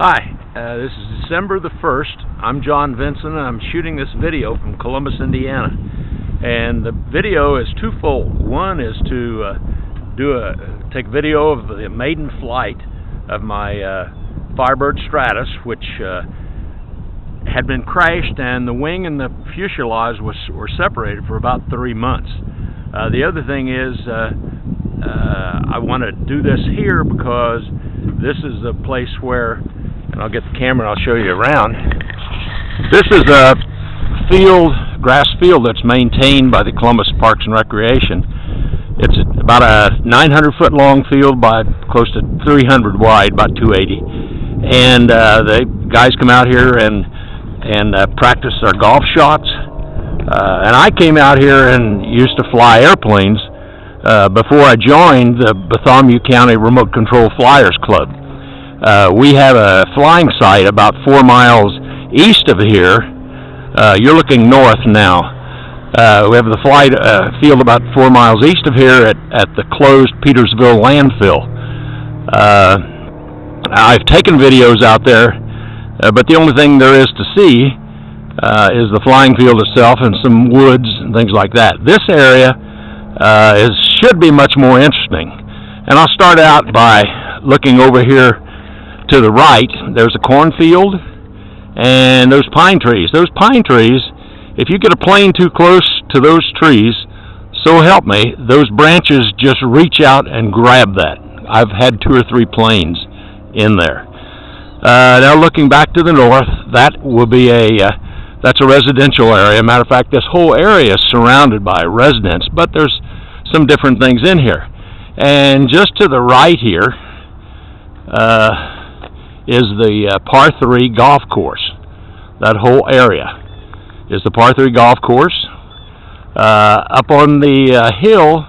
Hi, this is December the 1st. I'm John Vincent, and I'm shooting this video from Columbus, Indiana. And the video is twofold. One is to take video of the maiden flight of my Firebird Stratos, which had been crashed, and the wing and the fuselage were separated for about 3 months. The other thing is I want to do this here because this is a place where, and I'll get the camera and I'll show you around. This is a grass field that's maintained by the Columbus Parks and Recreation. It's about a 900-foot long field by close to 300 wide, about 280. And the guys come out here and practice their golf shots. And I came out here and used to fly airplanes before I joined the Bartholomew County Remote Control Flyers Club. We have a flying site about 4 miles east of here. You're looking north now. We have the field about 4 miles east of here at the closed Petersville landfill. I've taken videos out there, but the only thing there is to see is the flying field itself and some woods and things like that. This area should be much more interesting. And I'll start out by looking over here to the right. There's a cornfield and those pine trees. Those pine trees, if you get a plane too close to those trees, so help me, those branches just reach out and grab that. I've had 2 or 3 planes in there. Now looking back to the north, that will be that's a residential area. Matter of fact, this whole area is surrounded by residents, but there's some different things in here. And just to the right here is the par 3 golf course. That whole area is the par 3 golf course. Up on the hill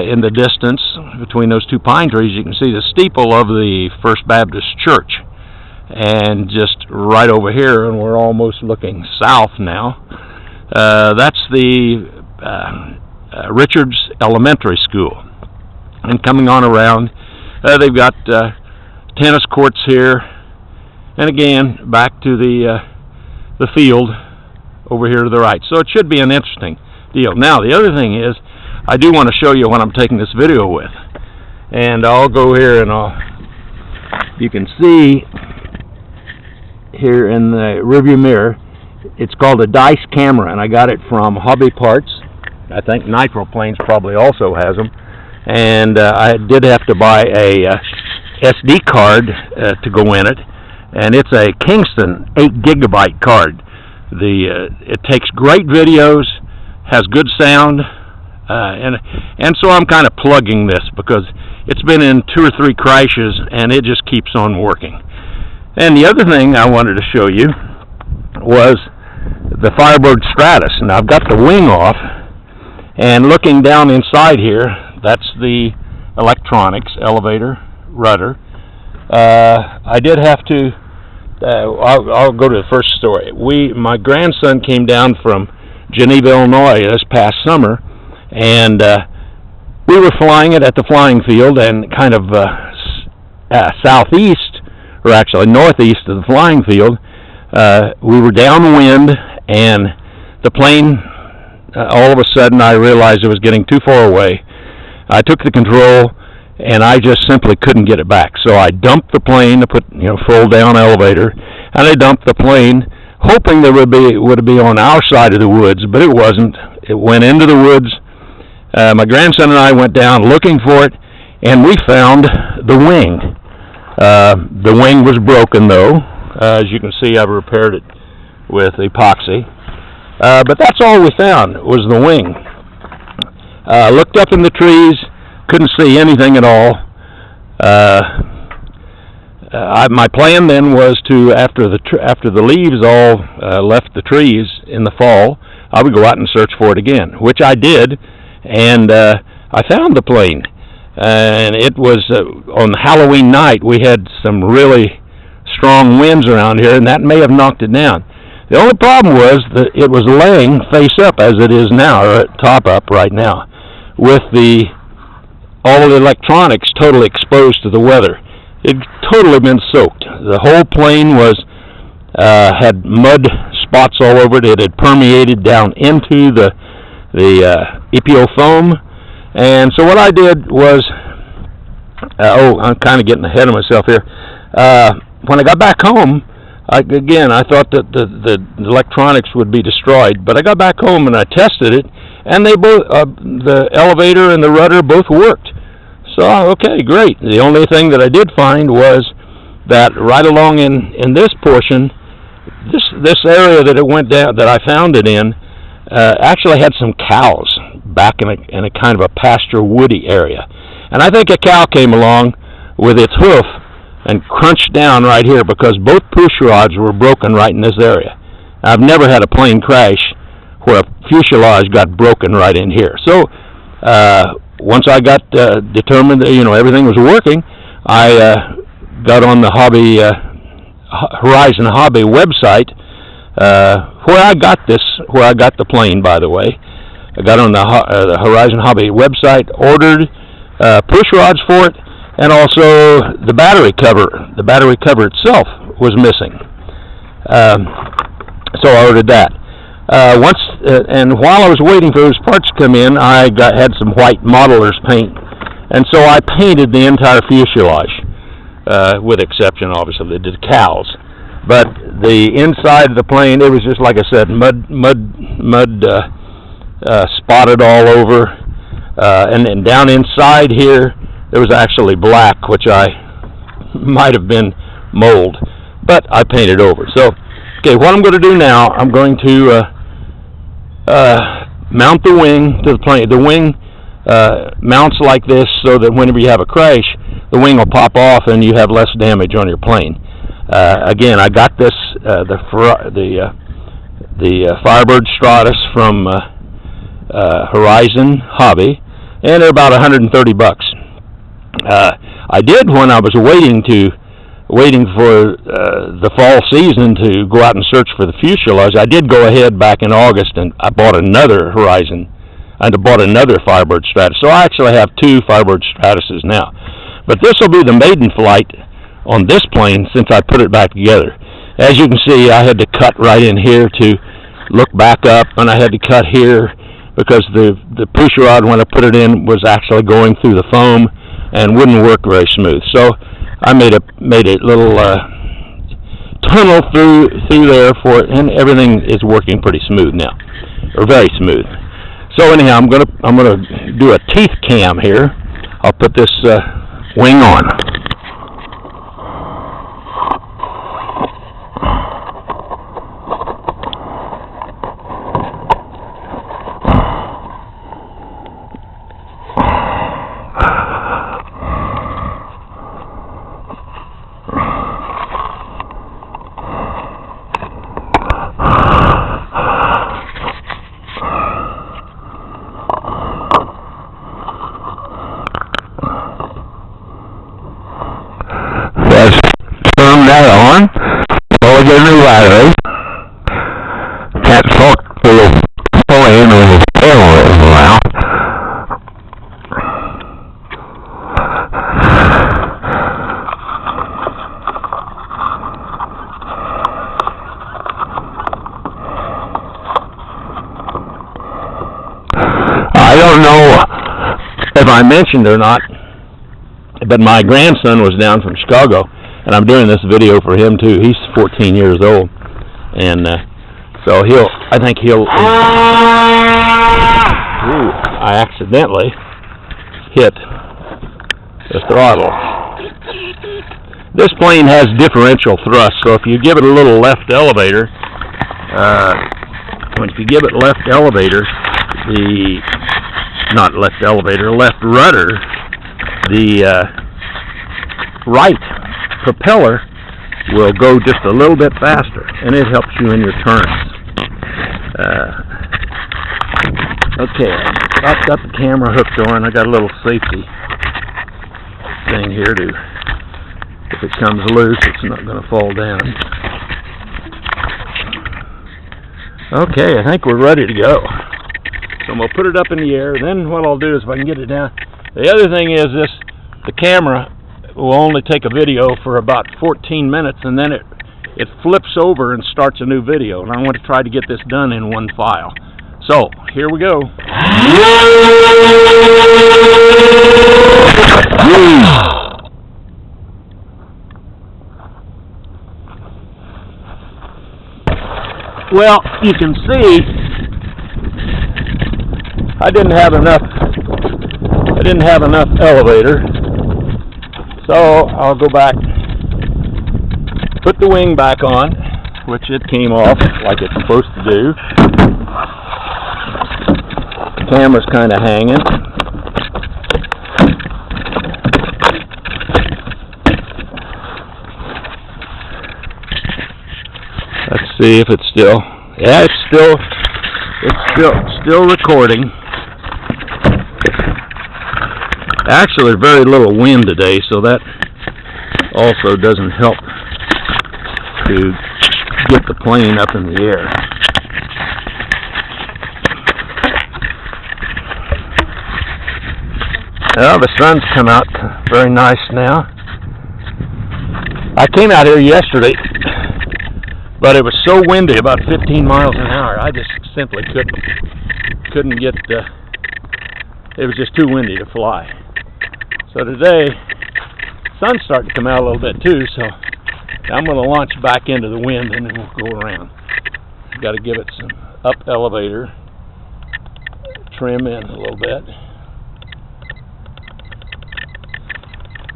in the distance between those 2 pine trees, you can see the steeple of the First Baptist Church. And just right over here, and we're almost looking south now, that's the Richards Elementary School. And coming on around, they've got tennis courts here, and again back to the field over here to the right. So it should be an interesting deal. Now the other thing is, I do want to show you what I'm taking this video with, and I'll go here and you can see here in the rearview mirror, it's called a dice camera, and I got it from Hobby Parts. I think Nitroplanes probably also has them, and I did have to buy a SD card to go in it, and it's a Kingston 8GB card. It takes great videos, has good sound, and so I'm kind of plugging this because it's been in 2 or 3 crashes and it just keeps on working. And the other thing I wanted to show you was the Firebird Stratos. And I've got the wing off, and looking down inside here, that's the electronics, elevator, rudder. I did have to, I'll go to the first story. My grandson came down from Geneva, Illinois this past summer, and we were flying it at the flying field, and kind of southeast, or actually northeast of the flying field, we were downwind, and the plane, all of a sudden I realized it was getting too far away. I took the control, and I just simply couldn't get it back. So I dumped the plane to put, full down elevator, and I dumped the plane, hoping there would be on our side of the woods, but it wasn't. It went into the woods. My grandson and I went down looking for it, and we found the wing. The wing was broken, though. As you can see, I've repaired it with epoxy. But that's all we found was the wing. Looked up in the trees, couldn't see anything at all. My plan then was to, after the leaves all left the trees in the fall, I would go out and search for it again, which I did, and I found the plane. And it was on Halloween night. We had some really strong winds around here, and that may have knocked it down. The only problem was that it was laying face up, as it is now, or top up right now, with all the electronics totally exposed to the weather. It totally been soaked. the whole plane was had mud spots all over it. It had permeated down into the EPO foam, and so what I did was, I'm kind of getting ahead of myself here. When I got back home, I thought that the electronics would be destroyed, but I got back home and I tested it, and they both, the elevator and the rudder both worked. So, okay, great. The only thing that I did find was that right along in this portion, this area that it went down, that I found it in, actually had some cows back in a kind of a pasture woody area. And I think a cow came along with its hoof and crunched down right here, because both push rods were broken right in this area. I've never had a plane crash where a fuselage got broken right in here. So once I got determined that everything was working, I got on the Horizon Hobby website, where I got the plane, by the way. I got on the Horizon Hobby website, ordered push rods for it, and also the battery cover. The battery cover itself was missing, so I ordered that. And while I was waiting for those parts to come in, I had some white modeler's paint, and so I painted the entire fuselage, with exception, obviously, of the decals. But the inside of the plane, it was just like I said, mud spotted all over, and then down inside here, there was actually black, which might have been mold, but I painted over. So, okay, what I'm going to do now, I'm going to mount the wing to the plane. The wing mounts like this so that whenever you have a crash, the wing will pop off and you have less damage on your plane. Again, I got this the Firebird Stratos from Horizon Hobby, and they're about $130. I did, when I was waiting for the fall season to go out and search for the fuselage, I did go ahead back in August and I bought another Horizon, and I bought another Firebird Stratos. So I actually have two Firebird Stratoses now. But this will be the maiden flight on this plane since I put it back together. As you can see, I had to cut right in here to look back up, and I had to cut here because the push rod, when I put it in, was actually going through the foam and wouldn't work very smooth. So I made a little tunnel through there for it, and everything is working pretty smooth now, or very smooth. So anyhow, I'm gonna do a teeth cam here. I'll put this wing on. Turn that on. Well, we get a new battery. Can't talk to the plane with his tail around. I don't know if I mentioned or not, but my grandson was down from Chicago, and I'm doing this video for him too. He's 14 years old, and so I think he'll. Ooh, I accidentally hit the throttle. This plane has differential thrust, so if you give it a little left elevator, left rudder, the right propeller will go just a little bit faster, and it helps you in your turns. Okay, I've got the camera hooked on. I got a little safety thing here to, if it comes loose, it's not going to fall down. Okay, I think we're ready to go. So I'm going to put it up in the air. Then what I'll do is, if I can get it down. The other thing is the camera will only take a video for about 14 minutes, and then it flips over and starts a new video, and I want to try to get this done in one file. So, here we go. Well, you can see I didn't have enough elevator, so I'll go back, put the wing back on, which it came off like it's supposed to do. The camera's kind of hanging. Let's see if it's still. Yeah, it's still recording. Actually, very little wind today, so that also doesn't help to get the plane up in the air. Well, the sun's come out very nice now. I came out here yesterday, but it was so windy, about 15 miles an hour. I just simply couldn't get. It was just too windy to fly. So today, the sun's starting to come out a little bit too. So I'm going to launch back into the wind, and then we'll go around. Got to give it some up elevator, trim in a little bit.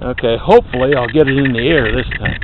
Okay, hopefully I'll get it in the air this time.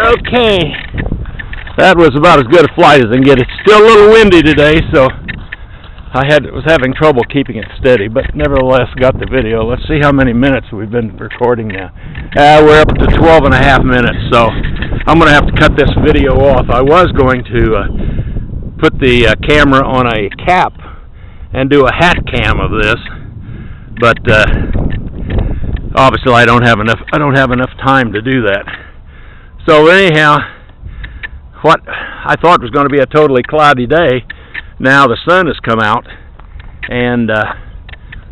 Okay, that was about as good a flight as I can get. It's still a little windy today, so I was having trouble keeping it steady, but nevertheless got the video. Let's see how many minutes we've been recording now. We're up to 12 and a half minutes, so I'm going to have to cut this video off. I was going to put the camera on a cap and do a hat cam of this, but obviously I don't have enough time to do that. So anyhow, what I thought was going to be a totally cloudy day, now the sun has come out, and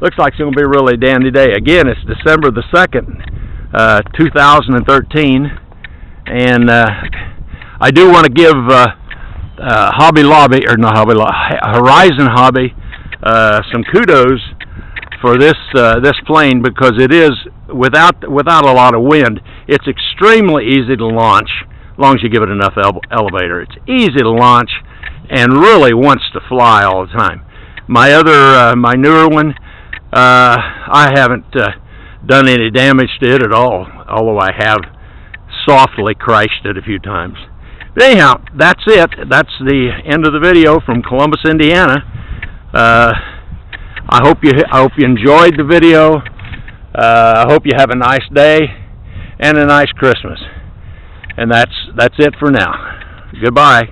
looks like it's going to be a really dandy day. Again, it's December the 2nd, 2013, and I do want to give Horizon Hobby some kudos for this plane, because it is without a lot of wind. It's extremely easy to launch as long as you give it enough elevator. It's easy to launch and really wants to fly all the time. My newer one, I haven't done any damage to it at all, although I have softly crashed it a few times. But anyhow, that's it. That's the end of the video from Columbus, Indiana. I hope you enjoyed the video. I hope you have a nice day and a nice Christmas. And that's it for now. Goodbye.